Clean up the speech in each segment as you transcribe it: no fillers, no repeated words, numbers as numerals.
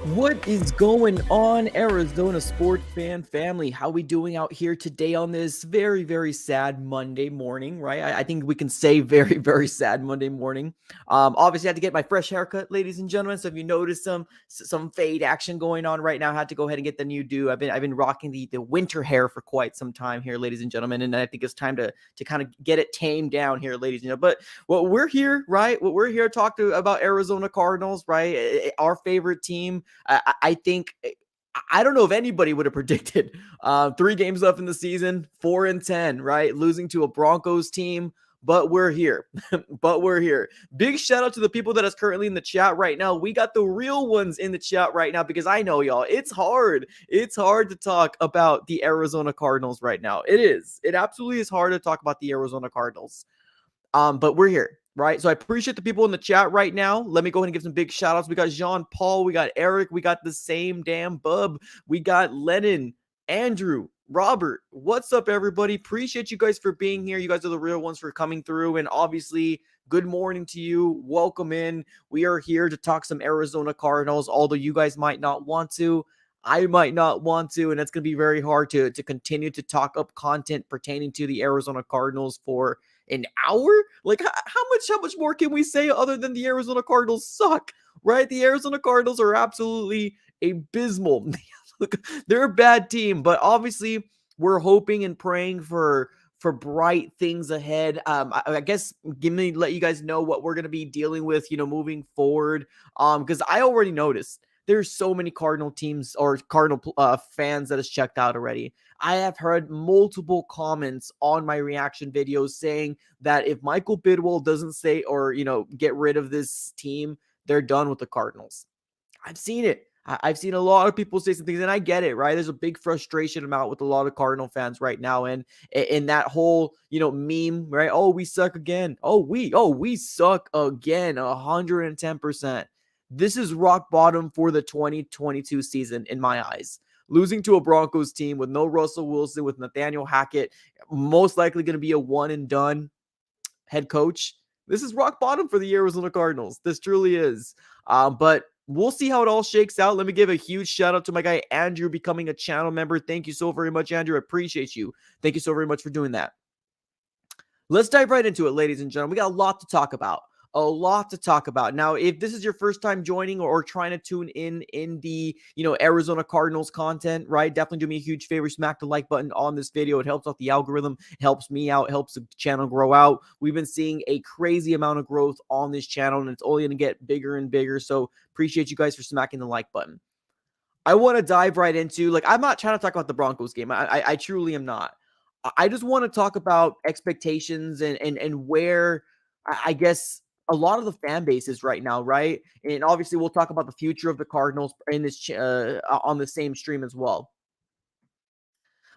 What is going on, Arizona sport fan family? How we doing out here today on this very, very sad Monday morning, right? I think we can say very, very sad Monday morning. Obviously, I had to get my fresh haircut, ladies and gentlemen. So if you notice some fade action going on right now, I had to go ahead and get the new do. I've been rocking the winter hair for quite some time here, ladies and gentlemen, and I think it's time to kind of get it tamed down here, ladies and gentlemen. But what we're here, right? What we're here to talk to about Arizona Cardinals, right? Our favorite team. I think I don't know if anybody would have predicted 3 games left in the season, 4-10, right? Losing to a Broncos team. But we're here. But we're here. Big shout out to the people that is currently in the chat right now. We got the real ones in the chat right now because I know y'all, it's hard. It's hard to talk about the Arizona Cardinals right now. It is. It absolutely is hard to talk about the Arizona Cardinals. But we're here, right? So I appreciate the people in the chat right now. Let me go ahead and give some big shout outs. We got Jean Paul, we got Eric, we got the same damn bub, we got Lennon, Andrew, Robert. What's up, everybody? Appreciate you guys for being here. You guys are the real ones for coming through. And obviously, good morning to you. Welcome in. We are here to talk some Arizona Cardinals, although you guys might not want to. I might not want to, and it's going to be very hard to continue to talk up content pertaining to the Arizona Cardinals for an hour. Like how much more can we say other than the Arizona Cardinals suck, right? The Arizona Cardinals are absolutely abysmal. They're a bad team, but obviously we're hoping and praying for bright things ahead. I guess let you guys know what we're going to be dealing with, moving forward. Because I already noticed there's so many Cardinal teams or Cardinal fans that has checked out already. I have heard multiple comments on my reaction videos saying that if Michael Bidwell doesn't say or, get rid of this team, they're done with the Cardinals. I've seen it. I've seen a lot of people say some things, and I get it, right? There's a big frustration amount with a lot of Cardinal fans right now, and in that whole, meme, right? Oh, we suck again. We suck again, 110%. This is rock bottom for the 2022 season in my eyes. Losing to a Broncos team with no Russell Wilson, with Nathaniel Hackett, most likely going to be a one and done head coach. This is rock bottom for the Arizona Cardinals. This truly is. But we'll see how it all shakes out. Let me give a huge shout out to my guy, Andrew, becoming a channel member. Thank you so very much, Andrew. I appreciate you. Thank you so very much for doing that. Let's dive right into it, ladies and gentlemen. We got a lot to talk about. A lot to talk about. Now, if this is your first time joining or trying to tune in the, Arizona Cardinals content, right? Definitely do me a huge favor. Smack the like button on this video. It helps out the algorithm, helps me out, helps the channel grow out. We've been seeing a crazy amount of growth on this channel, and it's only going to get bigger and bigger. So appreciate you guys for smacking the like button. I want to dive right into, I'm not trying to talk about the Broncos game. I truly am not. I just want to talk about expectations and where I guess a lot of the fan base is right now, right? And obviously we'll talk about the future of the Cardinals in this on the same stream as well.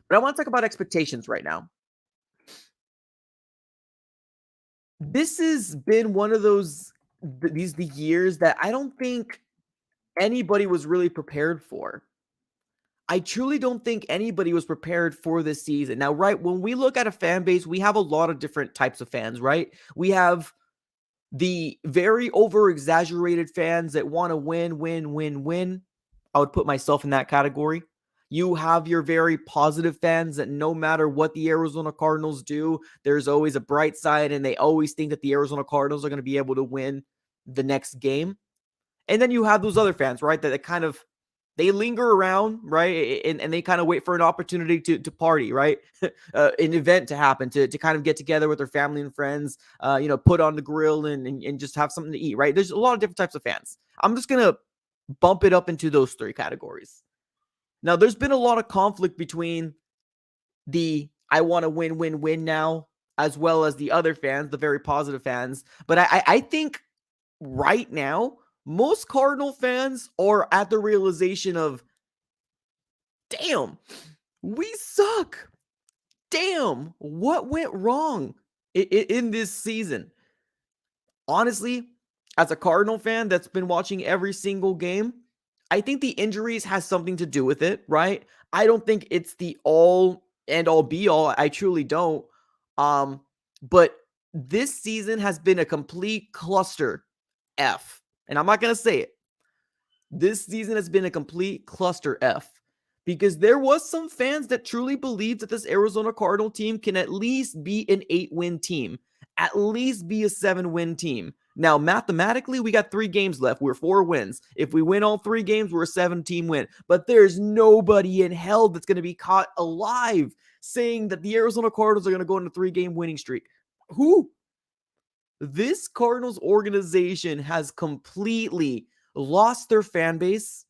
But I want to talk about expectations right now. This has been one of the years that I don't think anybody was really prepared for. I truly don't think anybody was prepared for this season. Now, right, when we look at a fan base, we have a lot of different types of fans, right? We have the very over exaggerated fans that want to win, win, win, win. I would put myself in that category. You have your very positive fans that no matter what the Arizona Cardinals do, there's always a bright side, and they always think that the Arizona Cardinals are going to be able to win the next game. And then you have those other fans, right, that kind of they linger around, right? And they kind of wait for an opportunity to party, right? An event to happen, to kind of get together with their family and friends, put on the grill and just have something to eat, right? There's a lot of different types of fans. I'm just going to bump it up into those 3 categories. Now, there's been a lot of conflict between the I want to win, win, win now, as well as the other fans, the very positive fans. But I think right now, most Cardinal fans are at the realization of, damn, we suck. Damn, what went wrong in this season? Honestly, as a Cardinal fan that's been watching every single game, I think the injuries has something to do with it, right? I don't think it's the all and all be all. I truly don't. But this season has been a complete cluster F. And I'm not going to say it. This season has been a complete cluster F because there was some fans that truly believed that this Arizona Cardinal team can at least be an 8-win team, at least be a 7-win team. Now, mathematically, we got 3 games left. We're 4 wins. If we win all 3 games, we're a 7-team win. But there's nobody in hell that's going to be caught alive saying that the Arizona Cardinals are going to go on a 3-game winning streak. Who? This Cardinals organization has completely lost their fan base.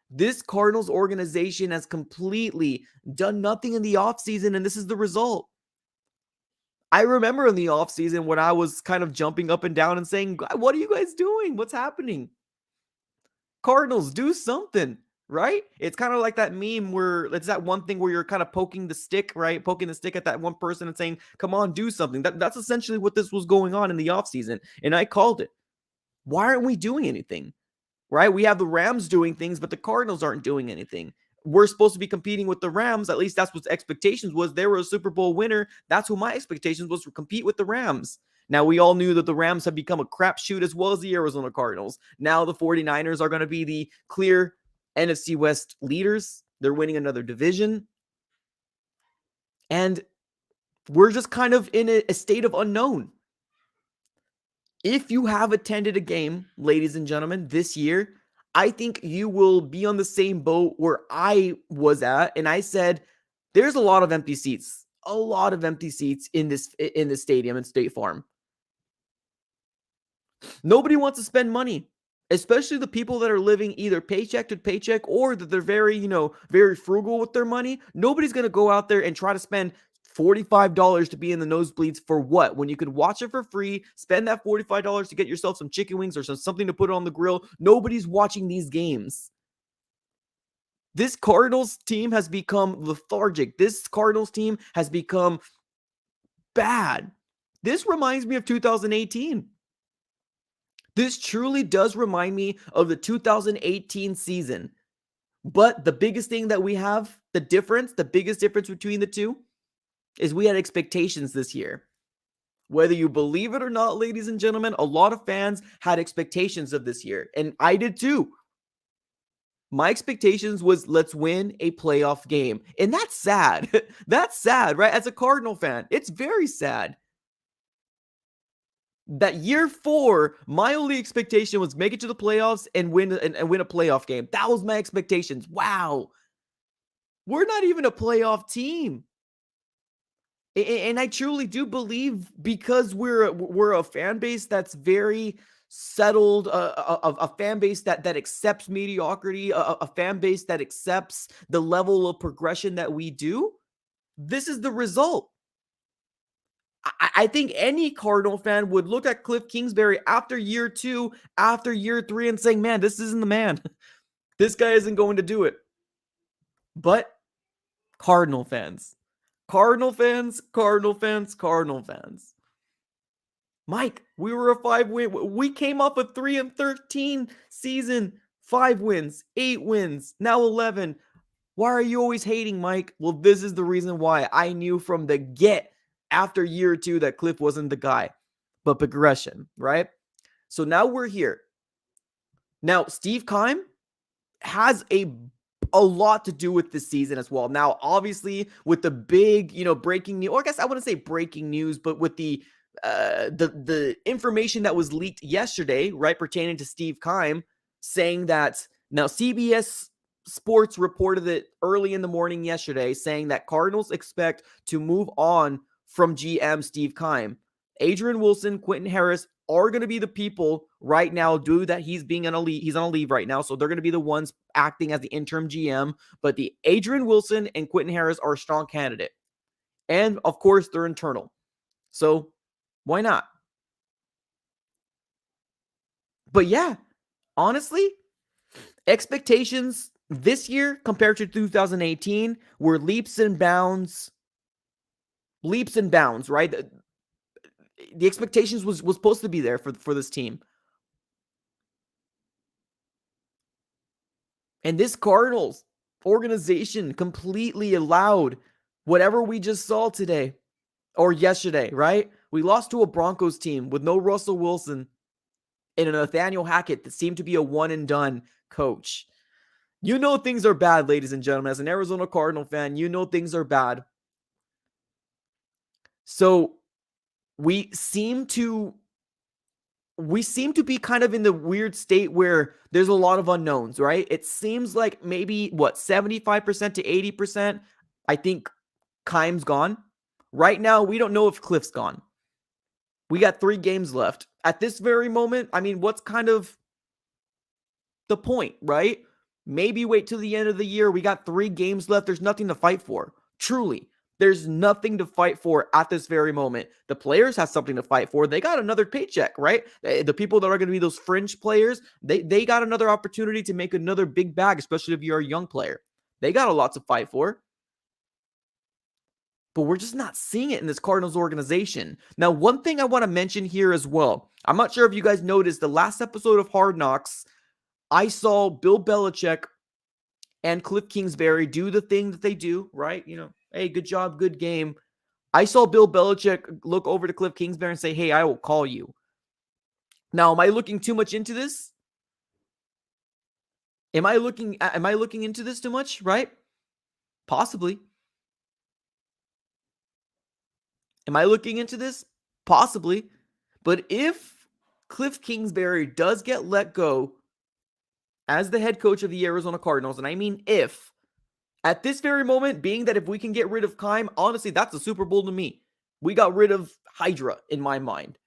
This Cardinals organization has completely done nothing in the offseason, and this is the result. I remember in the offseason when I was kind of jumping up and down and saying, what are you guys doing? What's happening? Cardinals, do something, right? It's kind of like that meme where it's that one thing where you're kind of poking the stick, right? Poking the stick at that one person and saying, come on, do something. That's essentially what this was going on in the offseason, and I called it. Why aren't we doing anything? Right? We have the Rams doing things, but the Cardinals aren't doing anything. We're supposed to be competing with the Rams. At least that's what expectations was. They were a Super Bowl winner. That's who my expectations was, to compete with the Rams. Now, we all knew that the Rams have become a crapshoot as well as the Arizona Cardinals. Now the 49ers are going to be the clear NFC West leaders. They're winning another division. And we're just kind of in a state of unknown. If you have attended a game, ladies and gentlemen, this year, I think you will be on the same boat where I was at. And I said, there's a lot of empty seats, in this stadium in State Farm. Nobody wants to spend money, especially the people that are living either paycheck to paycheck or that they're very, very frugal with their money. Nobody's going to go out there and try to spend $45 to be in the nosebleeds for what? When you could watch it for free, spend that $45 to get yourself some chicken wings or something to put on the grill. Nobody's watching these games. This Cardinals team has become lethargic. This Cardinals team has become bad. This reminds me of 2018. This truly does remind me of the 2018 season. But the biggest thing that we have, the biggest difference between the two, is we had expectations this year. Whether you believe it or not, ladies and gentlemen, a lot of fans had expectations of this year, and I did too. My expectations was, let's win a playoff game. And that's sad. That's sad, right? As a Cardinal fan, it's very sad. That year 4, my only expectation was make it to the playoffs and win a playoff game. That was my expectations. Wow. We're not even a playoff team. And I truly do believe, because we're a fan base that's very settled, a fan base that accepts mediocrity, a fan base that accepts the level of progression that we do. This is the result. I think any Cardinal fan would look at Cliff Kingsbury after year 2, after year 3, and saying, man, this isn't the man. This guy isn't going to do it. But Cardinal fans. Mike, we were a 5-win. We came off a 3-13 season. 5 wins, 8 wins, now 11. Why are you always hating, Mike? Well, this is the reason why. I knew from the get after year 2 that Cliff wasn't the guy, but progression, right? So now we're here. Now, Steve Keim has a lot to do with this season as well. Now, obviously, with the big, breaking news, or I guess I wouldn't say breaking news, but with the information that was leaked yesterday, right, pertaining to Steve Keim, saying that now CBS Sports reported it early in the morning yesterday, saying that Cardinals expect to move on from GM Steve Keim. Adrian Wilson, Quentin Harris are going to be the people right now due that he's on a leave right now. So they're going to be the ones acting as the interim GM. But the Adrian Wilson and Quentin Harris are a strong candidate. And of course, they're internal. So why not? But yeah, honestly, expectations this year compared to 2018 were leaps and bounds, right? The expectations was supposed to be there for this team. And this Cardinals organization completely allowed whatever we just saw today or yesterday, right? We lost to a Broncos team with no Russell Wilson. and a Nathaniel Hackett that seemed to be a one and done coach. You know things are bad, ladies and gentlemen. As an Arizona Cardinal fan, you know things are bad. So we seem to be kind of in the weird state where there's a lot of unknowns, right? It seems like maybe 75% to 80%. I think Keim's gone. Right now, we don't know if Cliff's gone. We got 3 games left. At this very moment, I mean, what's kind of the point, right? Maybe wait till the end of the year. We got 3 games left. There's nothing to fight for. Truly, there's nothing to fight for at this very moment. The players have something to fight for. They got another paycheck, right? The people that are going to be those fringe players, they got another opportunity to make another big bag, especially if you're a young player. They got a lot to fight for. But we're just not seeing it in this Cardinals organization. Now, one thing I want to mention here as well. I'm not sure if you guys noticed the last episode of Hard Knocks, I saw Bill Belichick and Cliff Kingsbury do the thing that they do, right? Hey, good job, good game. I saw Bill Belichick look over to Cliff Kingsbury and say, hey, I will call you. Now, am I looking too much into this? Am I looking into this too much, right? Possibly. Am I looking into this? Possibly. But if Cliff Kingsbury does get let go as the head coach of the Arizona Cardinals, and I mean if, at this very moment, being that if we can get rid of Keim, honestly, that's a Super Bowl to me. We got rid of Hydra in my mind.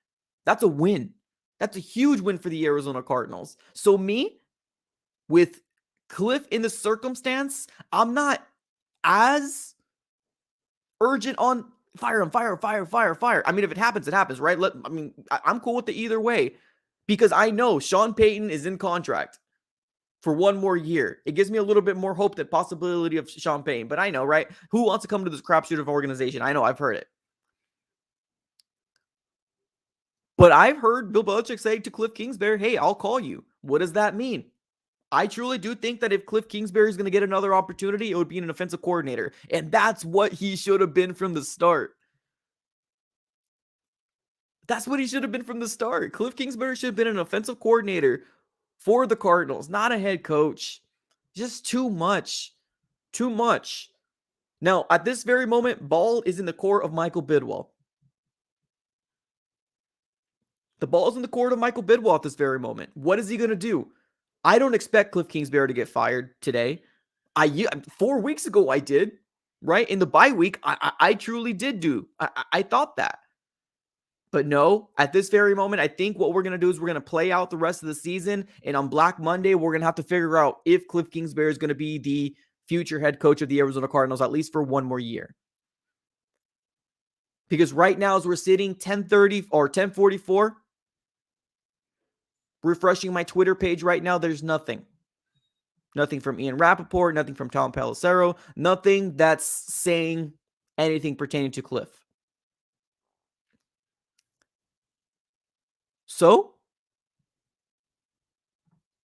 That's a win. That's a huge win for the Arizona Cardinals. So me, with Cliff in the circumstance, I'm not as urgent on fire him, fire. I mean, if it happens, it happens, right? I'm cool with it either way because I know Sean Payton is in contract for 1 more year. It gives me a little bit more hope that possibility of Sean Payton, but I know, right? Who wants to come to this crapshoot of organization? I know, I've heard it. But I've heard Bill Belichick say to Cliff Kingsbury, hey, I'll call you. What does that mean? I truly do think that if Cliff Kingsbury is going to get another opportunity, it would be an offensive coordinator. And that's what he should have been from the start. That's what he should have been from the start. Cliff Kingsbury should have been an offensive coordinator for the Cardinals, not a head coach. Just too much. Too much. Now, at this very moment, ball is in the court of Michael Bidwell. The ball is in the court of Michael Bidwell at this very moment. What is he going to do? I don't expect Cliff Kingsbury to get fired today. 4 weeks ago, I did, right? In the bye week, I truly did do. I thought that. But no, at this very moment, I think what we're going to do is we're going to play out the rest of the season. And on Black Monday, we're going to have to figure out if Cliff Kingsbury is going to be the future head coach of the Arizona Cardinals, at least for 1 more year. Because right now, as we're sitting 10:30 or 10:44, refreshing my Twitter page right now, there's nothing. Nothing from Ian Rappaport, nothing from Tom Pelissero, nothing that's saying anything pertaining to Cliff. So,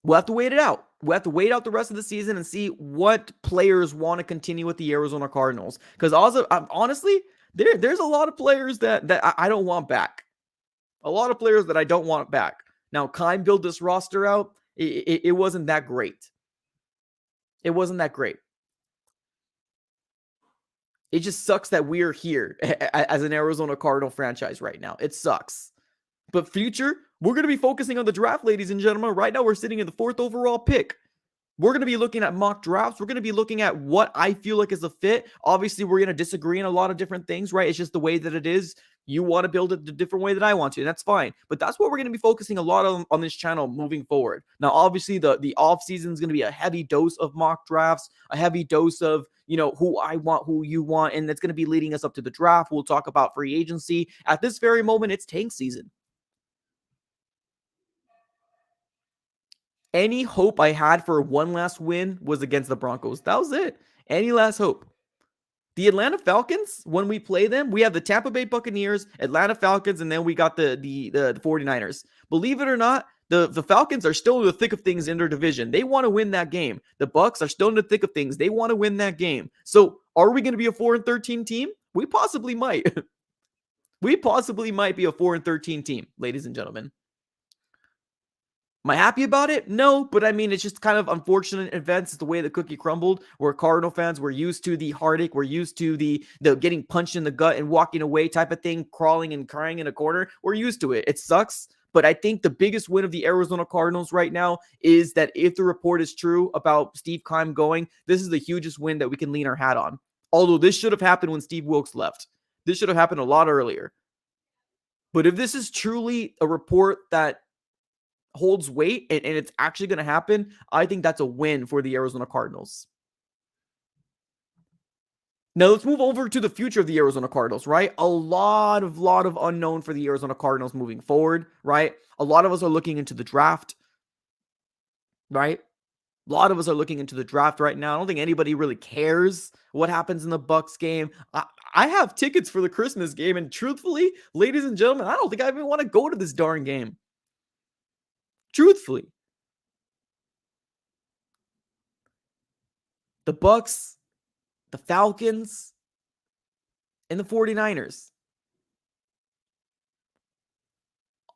we'll have to wait it out. We'll have to wait out the rest of the season and see what players want to continue with the Arizona Cardinals. Because also, honestly, there's a lot of players that I don't want back. A lot of players that I don't want back. Now, Keim built this roster out. It wasn't that great. It wasn't that great. It just sucks that we're here as an Arizona Cardinal franchise right now. It sucks. But future, we're going to be focusing on the draft, ladies and gentlemen. Right now, we're sitting in the 4th overall pick. We're going to be looking at mock drafts. We're going to be looking at what I feel like is a fit. Obviously, we're going to disagree on a lot of different things, right? It's just the way that it is. You want to build it the different way that I want to, and that's fine. But that's what we're going to be focusing a lot on this channel moving forward. Now, obviously, the off season is going to be a heavy dose of mock drafts, a heavy dose of, who I want, who you want, and it's going to be leading us up to the draft. We'll talk about free agency. At this very moment, it's tank season. Any hope I had for one last win was against the Broncos. That was it. Any last hope. The Atlanta Falcons, when we play them, we have the Tampa Bay Buccaneers, Atlanta Falcons, and then we got the 49ers. Believe it or not, the Falcons are still in the thick of things in their division. They want to win that game. The Bucs are still in the thick of things. They want to win that game. So are we going to be a 4-13 team? We possibly might. We possibly might be a 4-13 team, ladies and gentlemen. Am I happy about it? No, but I mean, it's just kind of unfortunate events. It's the way the cookie crumbled. We're Cardinal fans. We're used to the heartache. We're used to the getting punched in the gut and walking away type of thing, crawling and crying in a corner. We're used to it. It sucks. But I think the biggest win of the Arizona Cardinals right now is that if the report is true about Steve Keim going, this is the hugest win that we can lean our hat on. Although this should have happened when Steve Wilkes left. This should have happened a lot earlier. But if this is truly a report that holds weight and it's actually going to happen, I think that's a win for the Arizona Cardinals. Now let's move over to the future of the Arizona Cardinals, right? A lot of unknown for the Arizona Cardinals moving forward, right? A lot of us are looking into the draft, right? A lot of us are looking into the draft right now. I don't think anybody really cares what happens in the Bucs game. I have tickets for the Christmas game, and truthfully, ladies and gentlemen, I don't think I even want to go to this darn game. Truthfully. The Bucs, the Falcons, and the 49ers.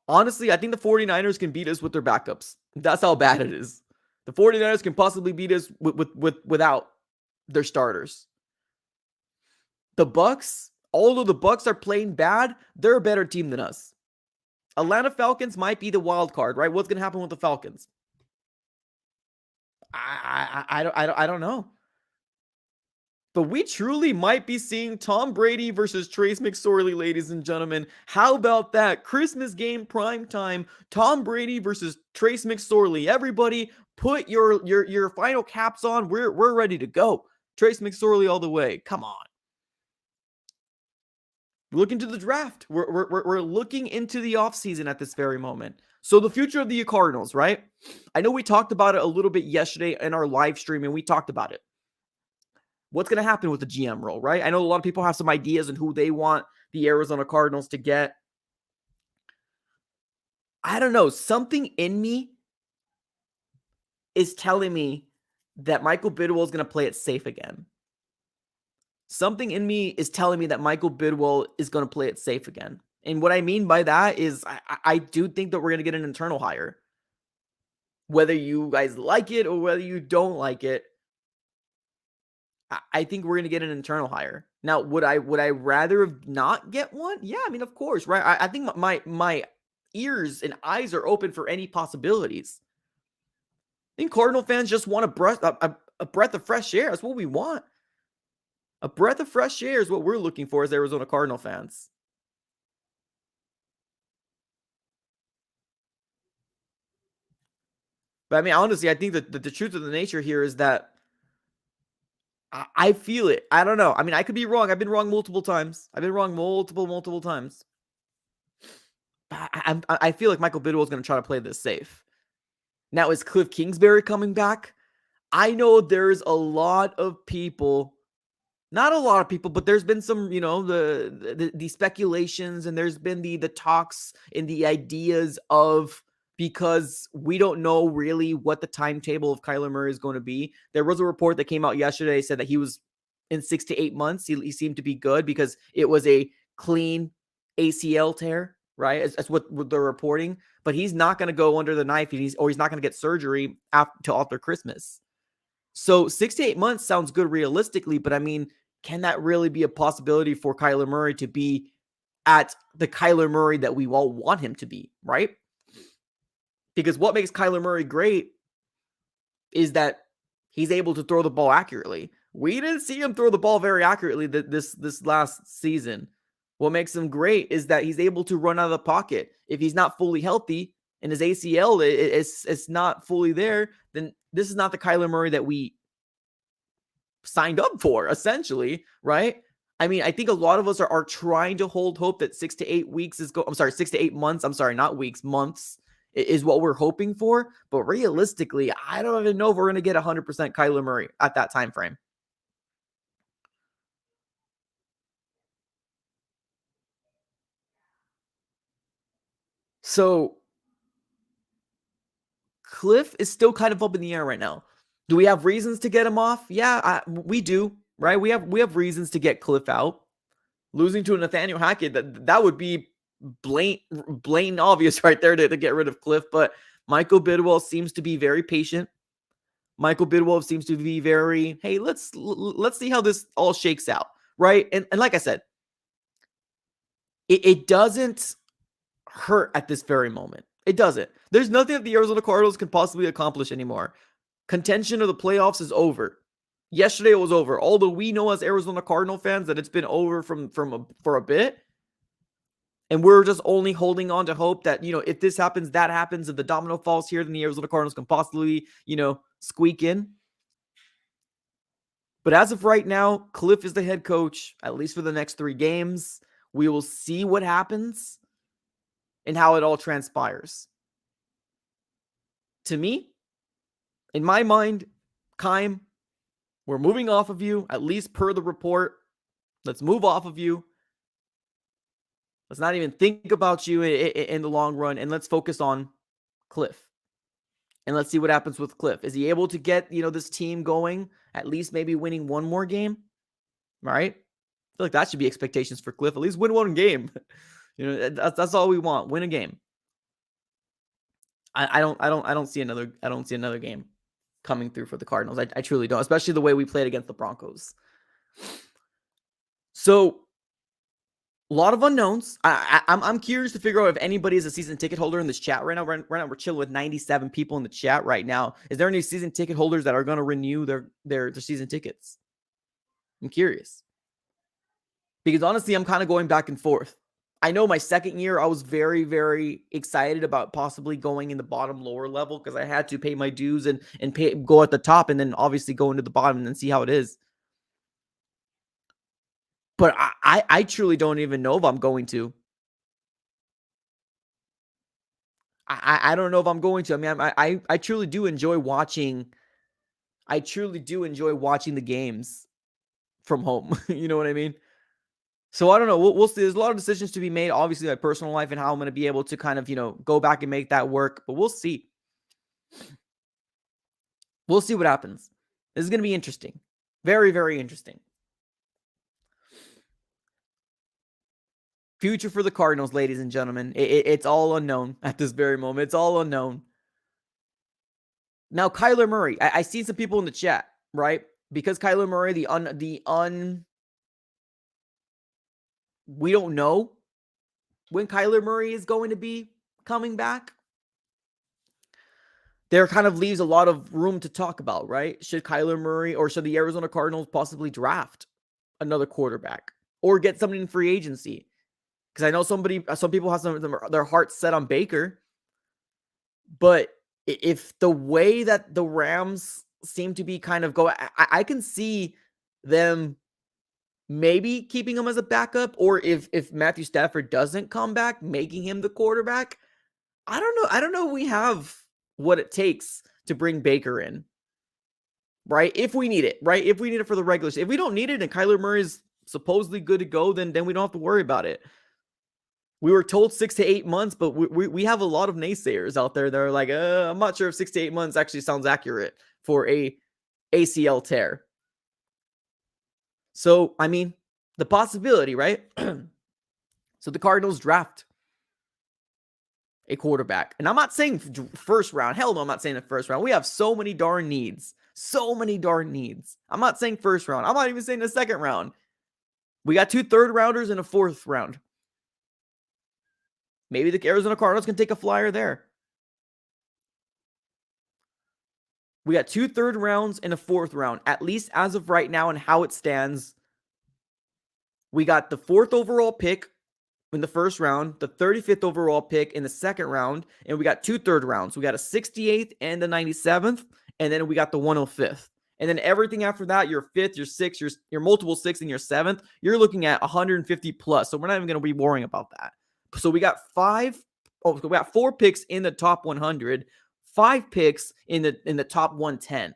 Honestly, I think the 49ers can beat us with their backups. That's how bad it is. The 49ers can possibly beat us without their starters. The Bucs, although the Bucs are playing bad, they're a better team than us. Atlanta Falcons might be the wild card, right? What's going to happen with the Falcons? I don't know. But we truly might be seeing Tom Brady versus Trace McSorley, ladies and gentlemen. How about that? Christmas game prime time. Tom Brady versus Trace McSorley. Everybody, put your final caps on. We're ready to go. Trace McSorley all the way. Come on. Look into the draft. We're looking into the offseason at this very moment. So the future of the Cardinals, right? I know we talked about it a little bit yesterday in our live stream, and we talked about it. What's going to happen with the GM role, right? I know a lot of people have some ideas on who they want the Arizona Cardinals to get. I don't know. Something in me is telling me that Michael Bidwell is going to play it safe again. Something in me is telling me that Michael Bidwell is going to play it safe again. And what I mean by that is I do think that we're going to get an internal hire. Whether you guys like it or whether you don't like it, I think we're going to get an internal hire. Now, would I rather not get one? Yeah, I mean, of course, right? I think my ears and eyes are open for any possibilities. I think Cardinal fans just want a breath of fresh air. That's what we want. A breath of fresh air is what we're looking for as Arizona Cardinal fans. But I mean, honestly, I think that the truth of the nature here is that I feel it. I don't know. I mean, I could be wrong. I've been wrong multiple times. I've been wrong multiple times. But I feel like Michael Bidwell is going to try to play this safe. Now, is Cliff Kingsbury coming back? I know there's a lot of people, not a lot of people, but there's been some, the speculations, and there's been the talks and the ideas of, because we don't know really what the timetable of Kyler Murray is going to be. There was a report that came out yesterday, said that he was in 6 to 8 months. He seemed to be good because it was a clean ACL tear, right? That's what they're reporting. But he's not going to go under the knife, he's not going to get surgery after Christmas. So 6 to 8 months sounds good realistically, but I mean, can that really be a possibility for Kyler Murray to be at the Kyler Murray that we all want him to be, right? Because what makes Kyler Murray great is that he's able to throw the ball accurately. We didn't see him throw the ball very accurately this last season. What makes him great is that he's able to run out of the pocket. If he's not fully healthy and his ACL it's not fully there, then this is not the Kyler Murray that we signed up for, essentially, right? I mean, I think a lot of us are trying to hold hope that 6 to 8 months, not weeks, months is what we're hoping for. But realistically, I don't even know if we're going to get 100% Kyler Murray at that time frame. So Cliff is still kind of up in the air right now. Do we have reasons to get him off? Yeah, we do, right? We have reasons to get Cliff out. Losing to a Nathaniel Hackett, that would be blatant obvious right there to get rid of Cliff. But Michael Bidwell seems to be very patient. Michael Bidwell seems to be very, hey, let's see how this all shakes out, right? And like I said, it doesn't hurt at this very moment. It doesn't. There's nothing that the Arizona Cardinals can possibly accomplish anymore. Contention of the playoffs is over. Yesterday it was over. Although we know as Arizona Cardinal fans that it's been over for a bit. And we're just only holding on to hope that, if this happens, that happens. If the domino falls here, then the Arizona Cardinals can possibly, squeak in. But as of right now, Cliff is the head coach, at least for the next 3 games. We will see what happens and how it all transpires. To me, in my mind, Keim, we're moving off of you, at least per the report. Let's move off of you. Let's not even think about you in the long run, and let's focus on Cliff. And let's see what happens with Cliff. Is he able to get, this team going, at least maybe winning one more game? Right? I feel like that should be expectations for Cliff. At least win one game. That's all we want. Win a game. I don't see another game coming through for the Cardinals. I truly don't, especially the way we played against the Broncos. So a lot of unknowns. I'm curious to figure out if anybody is a season ticket holder in this chat right now. Right now we're chilling with 97 people in the chat right now. Is there any season ticket holders that are going to renew their season tickets? I'm curious. Because honestly, I'm kind of going back and forth. I know my second year, I was very, very excited about possibly going in the bottom lower level because I had to pay my dues and go at the top and then obviously go into the bottom and then see how it is. But I truly don't even know if I'm going to. I don't know if I'm going to. I mean, I truly do enjoy watching. I truly do enjoy watching the games from home. You know what I mean? So I don't know. We'll see. There's a lot of decisions to be made. Obviously, my personal life and how I'm going to be able to kind of, go back and make that work. But we'll see. We'll see what happens. This is going to be interesting. Very, very interesting. Future for the Cardinals, ladies and gentlemen. It's all unknown at this very moment. It's all unknown. Now, Kyler Murray. I see some people in the chat, right? Because Kyler Murray, we don't know when Kyler Murray is going to be coming back. There kind of leaves a lot of room to talk about, right? Should Kyler Murray or should the Arizona Cardinals possibly draft another quarterback or get somebody in free agency? Because I know some people have their hearts set on Baker, but if the way that the Rams seem to be kind of going, I can see them maybe keeping him as a backup, or if Matthew Stafford doesn't come back, making him the quarterback. I don't know. I don't know if we have what it takes to bring Baker in, right? If we need it, right? If we need it for the regular season. If we don't need it and Kyler Murray's supposedly good to go, then we don't have to worry about it. We were told 6 to 8 months, but we have a lot of naysayers out there that are like, I'm not sure if 6 to 8 months actually sounds accurate for a ACL tear. So, I mean, the possibility, right? So the Cardinals draft a quarterback. And I'm not saying first round. Hell no, I'm not saying the first round. We have so many darn needs. So many darn needs. I'm not saying first round. I'm not even saying the second round. We got 2 third rounders and a 4th round. Maybe the Arizona Cardinals can take a flyer there. We got 2 third rounds and a 4th round, at least as of right now and how it stands. We got the 4th overall pick in the first round, the 35th overall pick in the second round, and we got 2 third rounds. We got a 68th and the 97th, and then we got the 105th. And then everything after that, your 5th, your 6th, your multiple 6th, and your 7th, you're looking at 150 plus. So we're not even going to be worrying about that. So we got 4 picks in the top 100, 5 picks in the top 110.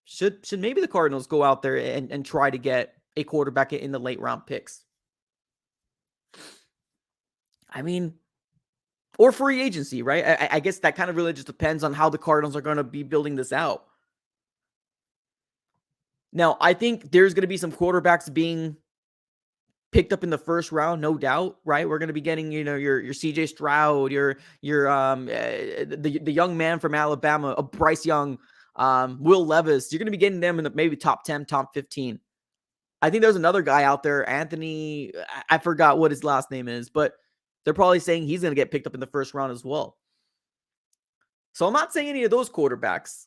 Should maybe the Cardinals go out there and try to get a quarterback in the late round picks? I mean, or free agency, right? I guess that kind of really just depends on how the Cardinals are going to be building this out. Now, I think there's going to be some quarterbacks being picked up in the first round, no doubt, right? We're going to be getting, your CJ Stroud, the young man from Alabama, Bryce Young, Will Levis. You're going to be getting them in the maybe top 10, top 15. I think there's another guy out there, Anthony. I forgot what his last name is, but they're probably saying he's going to get picked up in the first round as well. So I'm not saying any of those quarterbacks,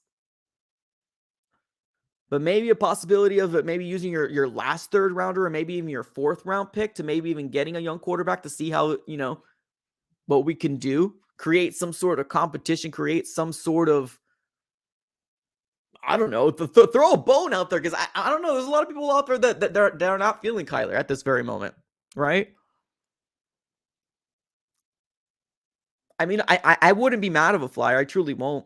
but maybe a possibility of maybe using your last third rounder or maybe even your fourth round pick to maybe even getting a young quarterback to see how, what we can do, create some sort of competition, create some sort of, I don't know, throw a bone out there. Cause I don't know. There's a lot of people out there that they're not feeling Kyler at this very moment. Right. I mean, I wouldn't be mad of a flyer. I truly won't.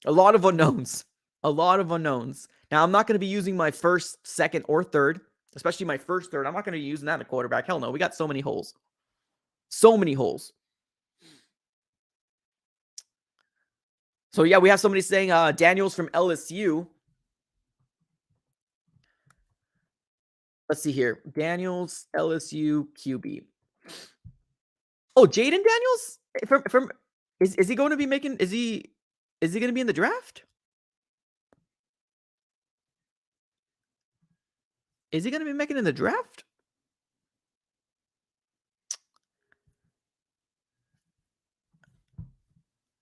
A lot of unknowns. A lot of unknowns. Now, I'm not going to be using my first, second, or third, especially my first third. I'm not going to be using that in the quarterback. Hell no. We got so many holes. So many holes. So, yeah, we have somebody saying Daniels from LSU. Let's see here. Daniels, LSU, QB. Oh, Jaden Daniels? Is he going to be making, is he going to be in the draft? Is he going to be making in the draft?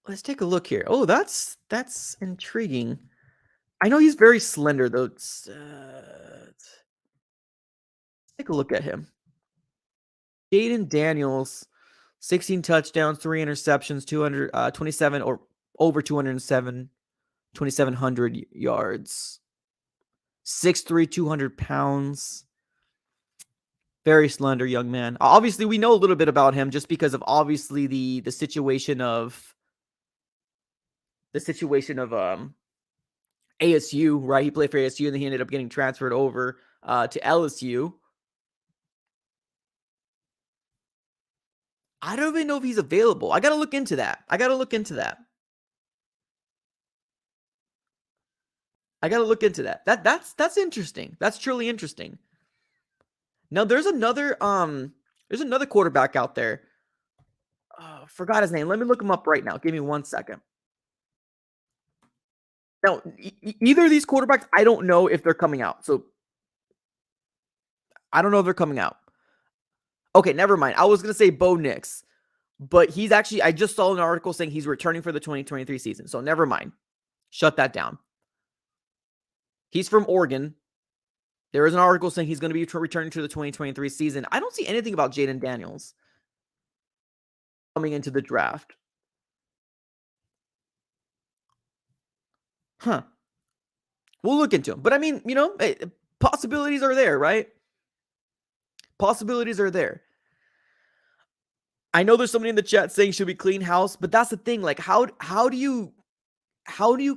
Let's take a look here. Oh, that's intriguing. I know he's very slender, though. Let's take a look at him. Jaden Daniels, 16 touchdowns, 3 interceptions, 227 or over 2,700 yards. 6'3", 200 pounds. Very slender young man. Obviously, we know a little bit about him just because of obviously the situation of ASU, right? He played for ASU and then he ended up getting transferred over to LSU. I don't even know if he's available. I got to look into that. I got to look into that. That's interesting. That's truly interesting. Now there's another quarterback out there. Forgot his name. Let me look him up right now. Give me 1 second. Now, either of these quarterbacks, I don't know if they're coming out. So I don't know if they're coming out. Okay, never mind. I was going to say Bo Nix, but he's actually, I just saw an article saying he's returning for the 2023 season. So never mind. Shut that down. He's from Oregon. There is an article saying he's going to be returning to the 2023 season. I don't see anything about Jaden Daniels coming into the draft. Huh. We'll look into him. But I mean, possibilities are there, right? Possibilities are there. I know there's somebody in the chat saying should we clean house, but that's the thing. Like, how do you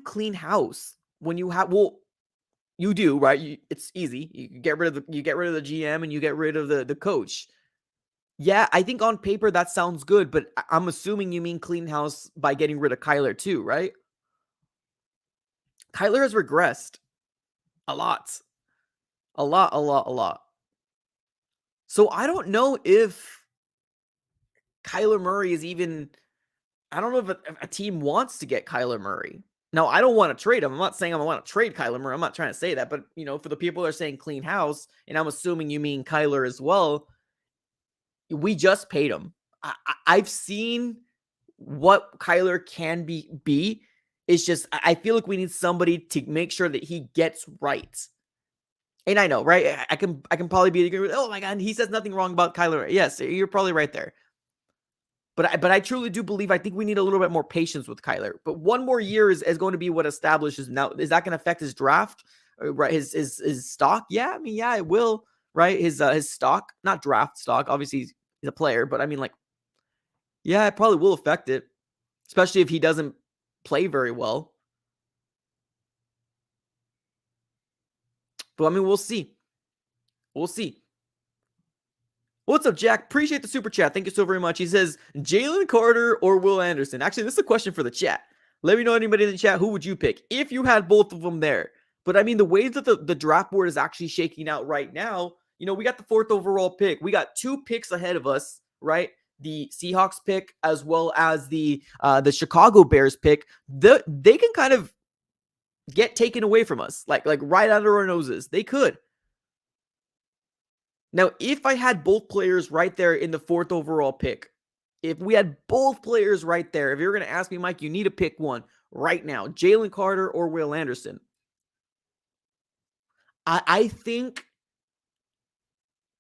clean house when you have, well, you do, right? It's easy. You get rid of the GM and you get rid of the coach. Yeah, I think on paper that sounds good, but I'm assuming you mean clean house by getting rid of Kyler too, right? Kyler has regressed a lot. A lot. So I don't know if Kyler Murray is even, I don't know if a team wants to get Kyler Murray. Now, I don't want to trade him. I'm not saying I want to trade Kyler Murray. I'm not trying to say that. But, for the people that are saying clean house, and I'm assuming you mean Kyler as well, we just paid him. I've seen what Kyler can be. It's just, I feel like we need somebody to make sure that he gets right. And I know, right? I can probably be agree with, oh my God, he says nothing wrong about Kyler. Yes, you're probably right there. But I truly do believe, I think we need a little bit more patience with Kyler. But 1 more year is going to be what establishes. Now, is that going to affect his draft? Right? His stock? Yeah, I mean, yeah, it will. Right? His stock, not draft stock. Obviously, he's a player, but I mean, like, yeah, it probably will affect it, especially if he doesn't play very well. But I mean, we'll see. We'll see. What's up, Jack? Appreciate the super chat. Thank you so very much. He says, Jalen Carter or Will Anderson? Actually, this is a question for the chat. Let me know, anybody in the chat, who would you pick if you had both of them there? But I mean, the way that the draft board is actually shaking out right now, we got the 4th overall pick. We got 2 picks ahead of us, right? The Seahawks pick as well as the Chicago Bears pick. They can kind of get taken away from us, like right under our noses. They could. Now, if I had both players right there in the 4th overall pick, if we had both players right there, if you're going to ask me, Mike, you need to pick one right now, Jalen Carter or Will Anderson. I think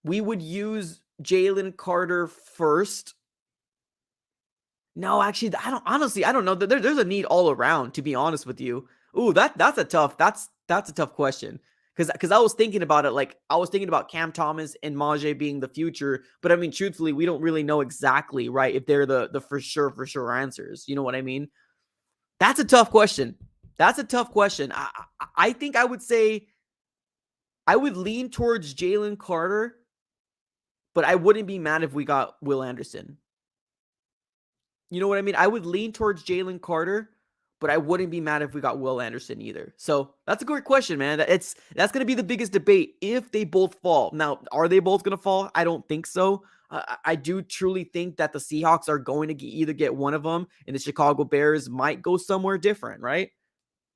we would use Jalen Carter first. No, actually, I don't know. There's a need all around, to be honest with you. Ooh, that's a tough question. Because I was thinking about it, like I was thinking about Cam Thomas and Majay being the future, but I mean, truthfully, we don't really know exactly, right? If they're the for sure answers. You know what I mean? That's a tough question. That's a tough question. I think I would say I would lean towards Jalen Carter, but I wouldn't be mad if we got Will Anderson. You know what I mean? I would lean towards Jalen Carter, but I wouldn't be mad if we got Will Anderson either. So that's a great question, man. That's going to be the biggest debate if they both fall. Now, are they both going to fall? I don't think so. I do truly think that the Seahawks are going to either get one of them, and the Chicago Bears might go somewhere different, right?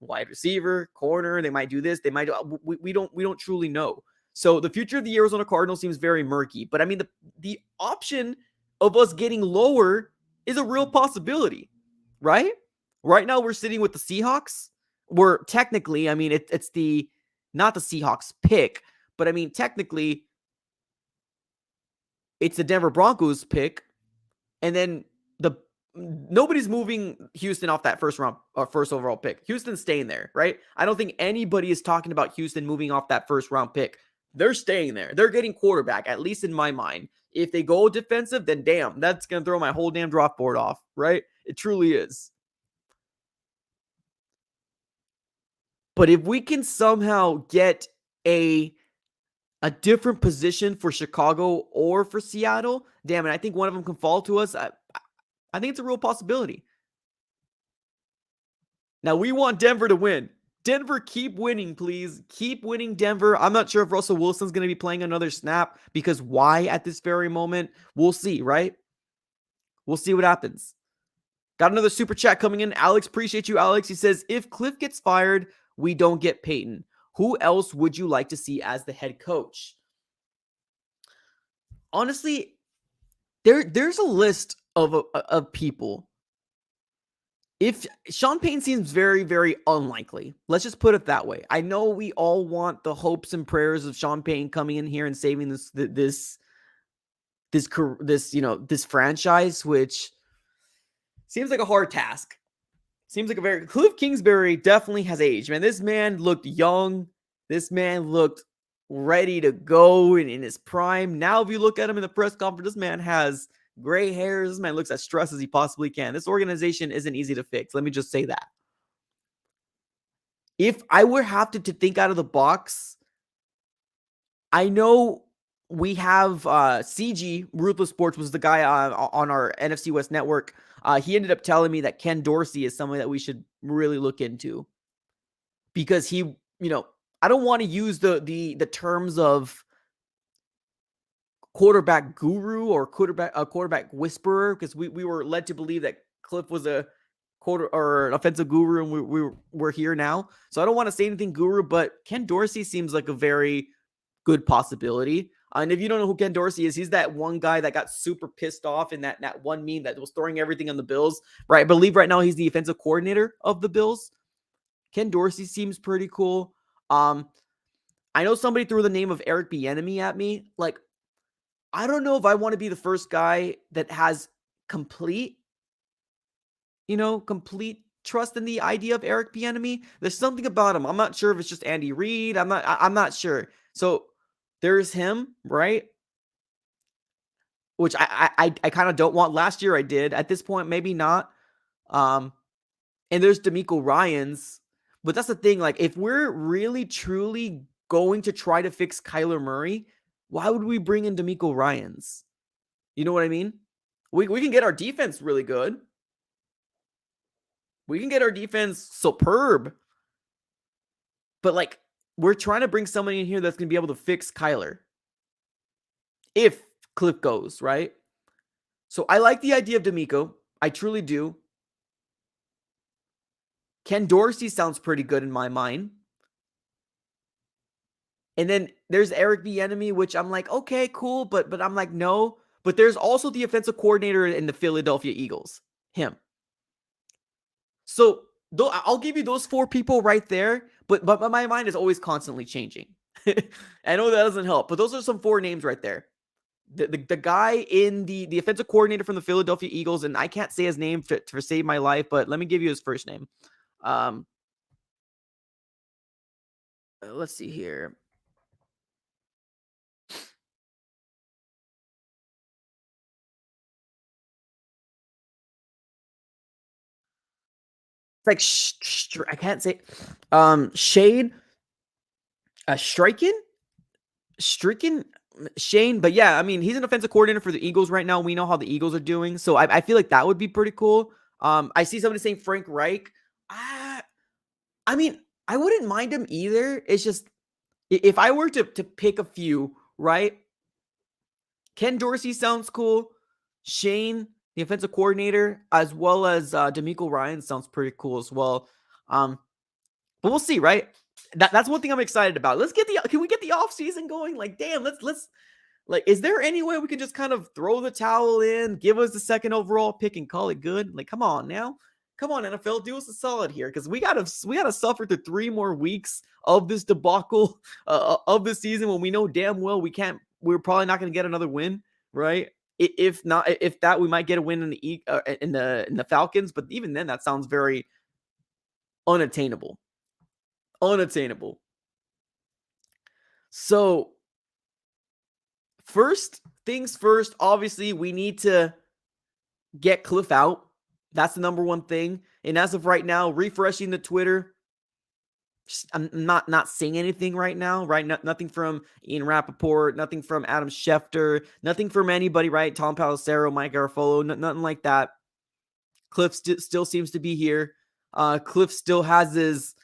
Wide receiver, corner, they might do this, they might do, we don't truly know. So the future of the Arizona Cardinals seems very murky, but I mean the option of us getting lower is a real possibility, right? Right now we're sitting with the Seahawks. We're technically, I mean it's the not the Seahawks pick, but I mean technically it's the Denver Broncos pick, and then nobody's moving Houston off that first overall pick. Houston's staying there, right? I don't think anybody is talking about Houston moving off that first round pick. They're staying there. They're getting quarterback, at least in my mind. If they go defensive, then damn, that's going to throw my whole damn draft board off, right? It truly is. But if we can somehow get a different position for Chicago or for Seattle, damn it, I think one of them can fall to us. I think it's a real possibility. Now, we want Denver to win. Denver, keep winning, please. Keep winning, Denver. I'm not sure if Russell Wilson's going to be playing another snap, because why at this very moment? We'll see, right? We'll see what happens. Got another super chat coming in. Alex, appreciate you, Alex. He says, if Cliff gets fired, we don't get Peyton. Who else would you like to see as the head coach? Honestly, there's a list of people. If Sean Payton seems very, very unlikely, let's just put it that way. I know we all want the hopes and prayers of Sean Payton coming in here and saving this franchise, which seems like a hard task. Seems like Cliff Kingsbury definitely has aged, man. This man looked young. This man looked ready to go in his prime. Now, if you look at him in the press conference, this man has gray hairs. This man looks as stressed as he possibly can. This organization isn't easy to fix. Let me just say that. If I were have to think out of the box, I know we have CG, Ruthless Sports, was the guy on our NFC West Network. He ended up telling me that Ken Dorsey is someone that we should really look into, because he, I don't want to use the terms of quarterback guru or quarterback whisperer, because we were led to believe that Cliff was a an offensive guru, and we're here now. So I don't want to say anything guru, but Ken Dorsey seems like a very good possibility. And if you don't know who Ken Dorsey is, he's that one guy that got super pissed off in that one meme that was throwing everything on the Bills, right? I believe right now he's the offensive coordinator of the Bills. Ken Dorsey seems pretty cool. I know somebody threw the name of Eric Bieniemy at me. Like, I don't know if I want to be the first guy that has complete trust in the idea of Eric Bieniemy. There's something about him. I'm not sure if it's just Andy Reid. I'm not sure. So there's him, right? Which I kind of don't want. Last year I did. At this point, maybe not. And there's DeMeco Ryans. But that's the thing. Like, if we're really, truly going to try to fix Kyler Murray, why would we bring in DeMeco Ryans? You know what I mean? We can get our defense really good. We can get our defense superb. But like, we're trying to bring somebody in here that's going to be able to fix Kyler if Cliff goes, right? So I like the idea of D'Amico. I truly do. Ken Dorsey sounds pretty good in my mind. And then there's Eric Bieniemy, which I'm like, okay, cool, but I'm like, no. But there's also the offensive coordinator in the Philadelphia Eagles, him. So I'll give you those four people right there. But my mind is always constantly changing. I know that doesn't help, but those are some four names right there. The guy in the offensive coordinator from the Philadelphia Eagles, and I can't say his name for save my life, but let me give you his first name. Um, let's see here. It's like I can't say. Shade, Striken, Stricken, Shane. But yeah, I mean, he's an offensive coordinator for the Eagles right now. We know how the Eagles are doing, so I feel like that would be pretty cool. I see somebody saying Frank Reich. I mean, I wouldn't mind him either. It's just if I were to pick a few, right? Ken Dorsey sounds cool. Shane, the offensive coordinator, as well as D'Amico Ryan sounds pretty cool as well. But we'll see, right? That's one thing I'm excited about. Can we get the off season going? Like, damn, let's like, is there any way we can just kind of throw the towel in, give us the second overall pick, and call it good? Like, come on now. Come on, NFL, do us a solid here, because we gotta suffer through 3 more weeks of this debacle of the season when we know damn well we're probably not going to get another win, right? If not, if that, we might get a win in the Falcons, but even then, that sounds very unattainable. Unattainable. So, first things first, obviously, we need to get Cliff out. That's the number one thing. And as of right now, refreshing the Twitter, I'm not seeing anything right now, right? Nothing from Ian Rappaport, nothing from Adam Schefter, nothing from anybody, right? Tom Pelissero, Mike Garafolo, nothing like that. Cliff still seems to be here. Cliff still has his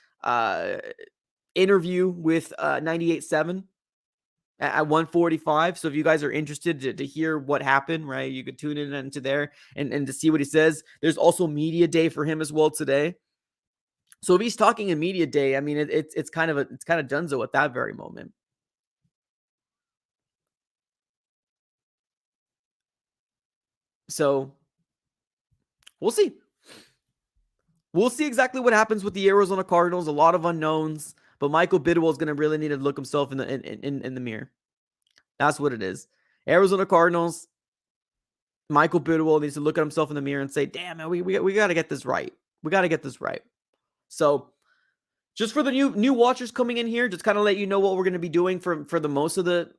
interview with 98.7 at 1:45. So if you guys are interested to hear what happened, right, you could tune in into there and to see what he says. There's also media day for him as well today. So if he's talking in media day, I mean, it's kind of dunzo at that very moment. So we'll see. We'll see exactly what happens with the Arizona Cardinals. A lot of unknowns, but Michael Bidwell is going to really need to look himself in the mirror. That's what it is. Arizona Cardinals. Michael Bidwell needs to look at himself in the mirror and say, "Damn, man, we got to get this right. We got to get this right." So, just for the new watchers coming in here, just kind of let you know what we're going to be doing for the most of the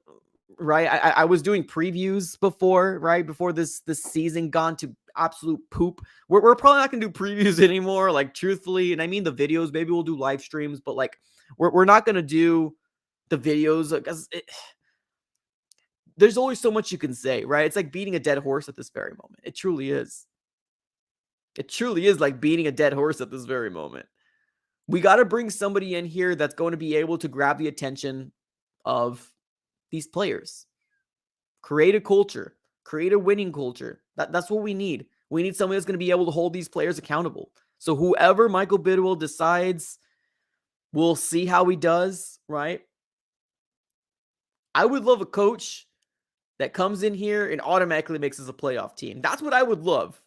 right. I was doing previews before, right, before this season gone to absolute poop. We're probably not going to do previews anymore, like, truthfully, and I mean the videos. Maybe we'll do live streams, but like we're not going to do the videos because there's always so much you can say, right? It's like beating a dead horse at this very moment. It truly is. It truly is like beating a dead horse at this very moment. We got to bring somebody in here that's going to be able to grab the attention of these players. Create a culture, create a winning culture. That's what we need. We need somebody that's going to be able to hold these players accountable. So whoever Michael Bidwell decides, we'll see how he does, right? I would love a coach that comes in here and automatically makes us a playoff team. That's what I would love.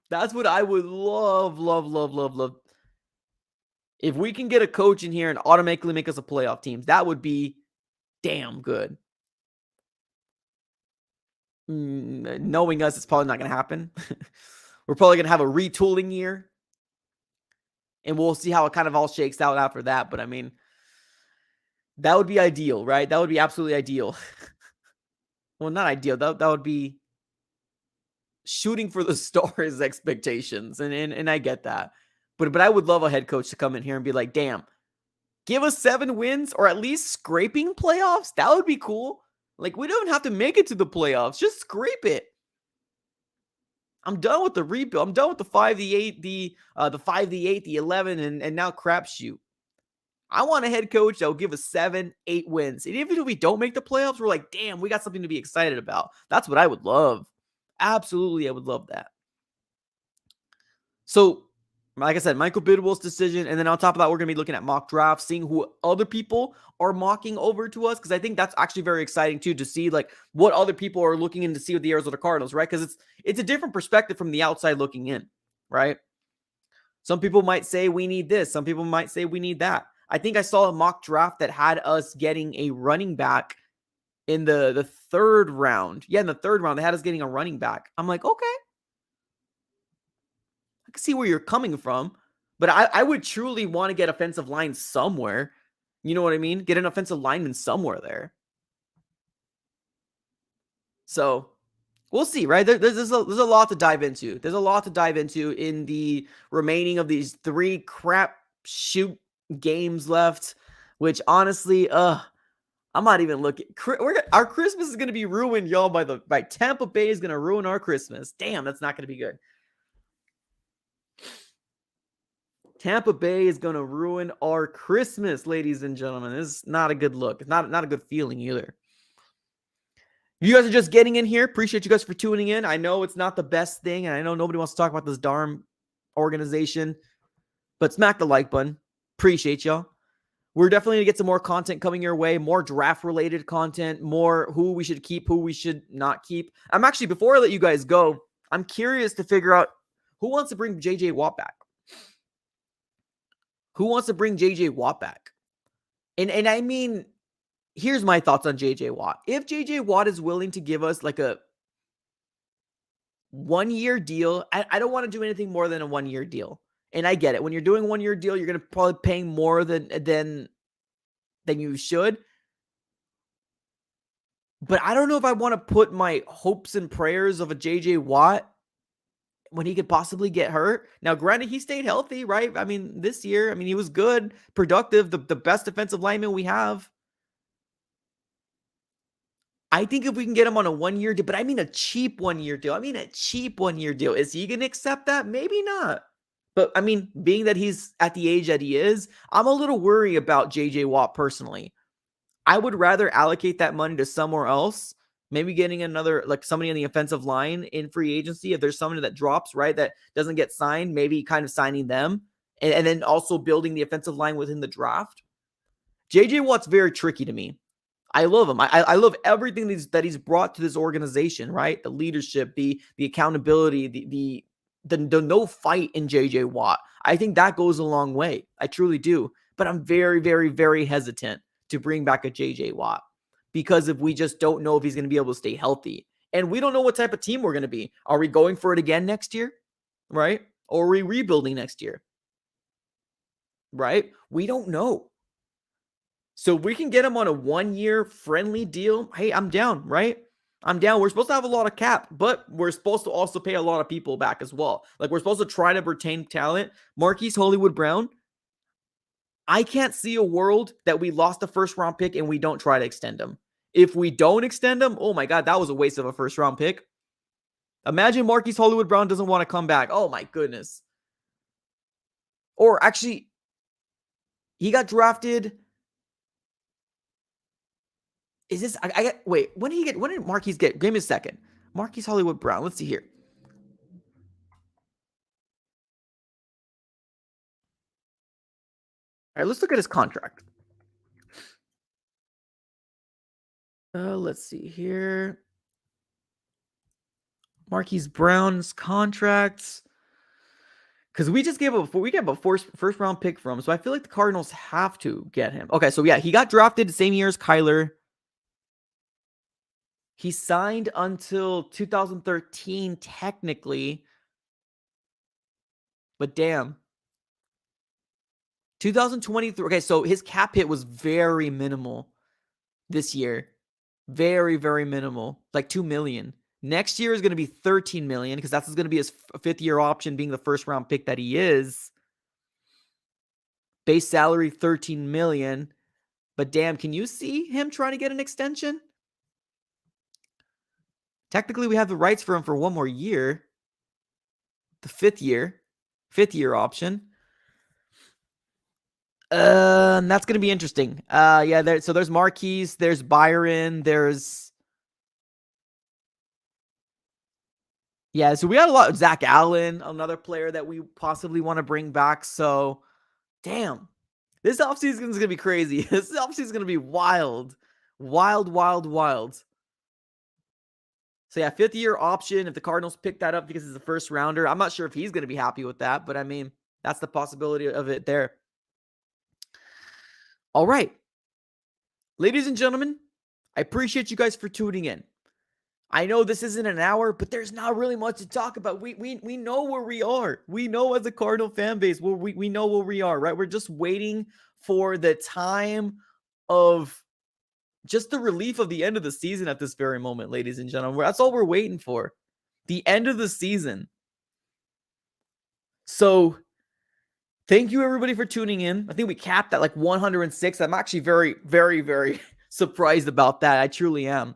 That's what I would love, love, love, love, love. If we can get a coach in here and automatically make us a playoff team, that would be damn good. Knowing us, it's probably not going to happen. We're probably going to have a retooling year. And we'll see how it kind of all shakes out after that. But I mean, that would be ideal, right? That would be absolutely ideal. Well, not ideal. That would be shooting for the stars expectations. And I get that. But I would love a head coach to come in here and be like, damn, give us 7 wins or at least scraping playoffs. That would be cool. Like, we don't have to make it to the playoffs. Just scrape it. I'm done with the rebuild. I'm done with the 5, the 8, the 5, the 8, the 11, and now crapshoot. I want a head coach that will give us 7, 8 wins. And even if we don't make the playoffs, we're like, damn, we got something to be excited about. That's what I would love. Absolutely, I would love that. So, like I said, Michael Bidwell's decision. And then on top of that, we're going to be looking at mock drafts, seeing who other people are mocking over to us. Because I think that's actually very exciting, too, to see like what other people are looking in to see with the Arizona Cardinals, right? Because it's a different perspective from the outside looking in, right? Some people might say we need this. Some people might say we need that. I think I saw a mock draft that had us getting a running back in the third round. Yeah, in the third round, they had us getting a running back. I'm like, okay, I can see where you're coming from. But I would truly want to get offensive line somewhere. You know what I mean? Get an offensive lineman somewhere there. So we'll see, right? There's a lot to dive into. There's a lot to dive into in the remaining of these 3 crap shoot games left, which honestly, I'm not even looking. Our Christmas is gonna be ruined, y'all. By Tampa Bay is gonna ruin our Christmas. Damn, that's not gonna be good. Tampa Bay is gonna ruin our Christmas, ladies and gentlemen. This is not a good look. It's not a good feeling either. You guys are just getting in here. Appreciate you guys for tuning in. I know it's not the best thing, and I know nobody wants to talk about this darn organization, but smack the like button. Appreciate y'all. We're definitely going to get some more content coming your way, more draft-related content, more who we should keep, who we should not keep. I'm actually, before I let you guys go, I'm curious to figure out who wants to bring J.J. Watt back. Who wants to bring J.J. Watt back? And I mean, here's my thoughts on J.J. Watt. If J.J. Watt is willing to give us like a 1-year deal, I don't want to do anything more than a 1-year deal. And I get it. When you're doing a 1-year deal, you're going to probably pay more than you should. But I don't know if I want to put my hopes and prayers of a JJ Watt when he could possibly get hurt. Now, granted, he stayed healthy, right? I mean, this year, he was good, productive, the best defensive lineman we have. I think if we can get him on a 1-year deal, but I mean a cheap 1-year deal. Is he going to accept that? Maybe not. But I mean, being that he's at the age that he is, I'm a little worried about JJ Watt personally. I would rather allocate that money to somewhere else. Maybe getting another, like somebody on the offensive line in free agency. If there's somebody that drops, right, that doesn't get signed, maybe kind of signing them. And then also building the offensive line within the draft. JJ Watt's very tricky to me. I love him. I love everything that he's brought to this organization, right? The leadership, the accountability, the no fight in JJ Watt. I think that goes a long way. I truly do. But I'm very, very, very hesitant to bring back a JJ Watt because if we just don't know if he's going to be able to stay healthy. And we don't know what type of team we're going to be. Are we going for it again next year? Right? Or are we rebuilding next year? Right? We don't know. So if we can get him on a 1-year friendly deal, hey, I'm down, right? I'm down. We're supposed to have a lot of cap, but we're supposed to also pay a lot of people back as well. Like we're supposed to try to retain talent. Marquise Hollywood Brown, I can't see a world that we lost a first round pick and we don't try to extend him. If we don't extend him, oh my God, that was a waste of a first round pick. Imagine Marquise Hollywood Brown doesn't want to come back. Oh my goodness. Or actually, he got drafted. Is this, I get, wait, when did Marquise get, give me a second. Marquise Hollywood Brown, let's see here. All right, let's look at his contract. Let's see here. Marquise Brown's contracts. Because we just gave a first round pick from him. So I feel like the Cardinals have to get him. Okay, so yeah, he got drafted the same year as Kyler. He signed until 2013, technically. But damn. 2023. Okay, so his cap hit was very minimal this year. Very, very minimal. Like $2 million. Next year is going to be $13 million because that's going to be his 5th-year option, being the first round pick that he is. Base salary $13 million. But damn, can you see him trying to get an extension? Technically, we have the rights for him for 1 more year. The 5th year option. That's gonna be interesting. Yeah, so there's Marquise, there's Byron, there's yeah, so we got a lot. Zach Allen, another player that we possibly want to bring back. So damn, this offseason is gonna be crazy. This offseason is gonna be wild. Wild, wild, wild. So yeah, 5th-year option if the Cardinals pick that up because it's a first rounder. I'm not sure if he's gonna be happy with that, but I mean, that's the possibility of it there. All right. Ladies and gentlemen, I appreciate you guys for tuning in. I know this isn't an hour, but there's not really much to talk about. We know where we are. We know as a Cardinal fan base where we know where we are, right? We're just waiting for the time of just the relief of the end of the season at this very moment, ladies and gentlemen. That's all we're waiting for. The end of the season. So thank you everybody for tuning in. I think we capped at like 106. I'm actually very, very, very surprised about that. I truly am.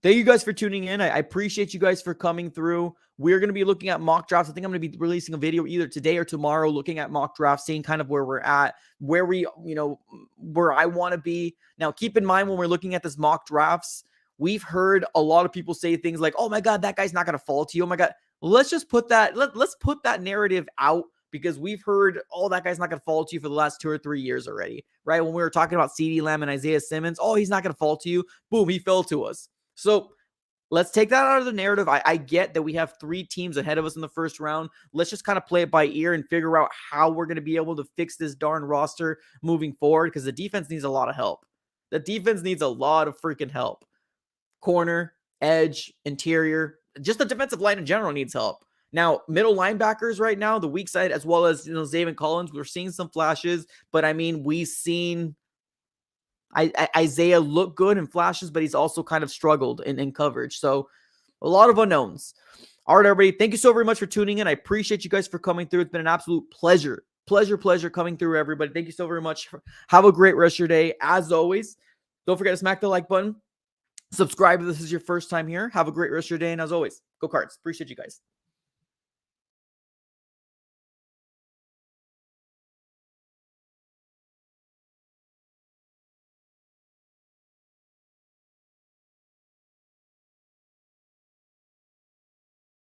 Thank you guys for tuning in. I appreciate you guys for coming through. We're going to be looking at mock drafts. I think I'm going to be releasing a video either today or tomorrow looking at mock drafts, seeing kind of where we're at, where where I want to be. Now, keep in mind when we're looking at this mock drafts, we've heard a lot of people say things like, oh my God, that guy's not going to fall to you. Oh my God. Let's just put that, let's put that narrative out because we've heard, oh, that guy's not going to fall to you for the last 2 or 3 years already, right? When we were talking about CeeDee Lamb and Isaiah Simmons, oh, he's not going to fall to you. Boom, he fell to us. So let's take that out of the narrative. I get that we have 3 teams ahead of us in the first round. Let's just kind of play it by ear and figure out how we're going to be able to fix this darn roster moving forward because the defense needs a lot of help. The defense needs a lot of freaking help. Corner, edge, interior, just the defensive line in general needs help. Now, middle linebackers right now, the weak side, as well as Zaven Collins, we're seeing some flashes, but I mean, we've seen Isaiah look good in flashes, but he's also kind of struggled in coverage. So a lot of unknowns. All right, everybody. Thank you so very much for tuning in. I appreciate you guys for coming through. It's been an absolute pleasure. Pleasure coming through, everybody. Thank you so very much. Have a great rest of your day. As always, don't forget to smack the like button. Subscribe if this is your first time here. Have a great rest of your day. And as always, go Cards. Appreciate you guys.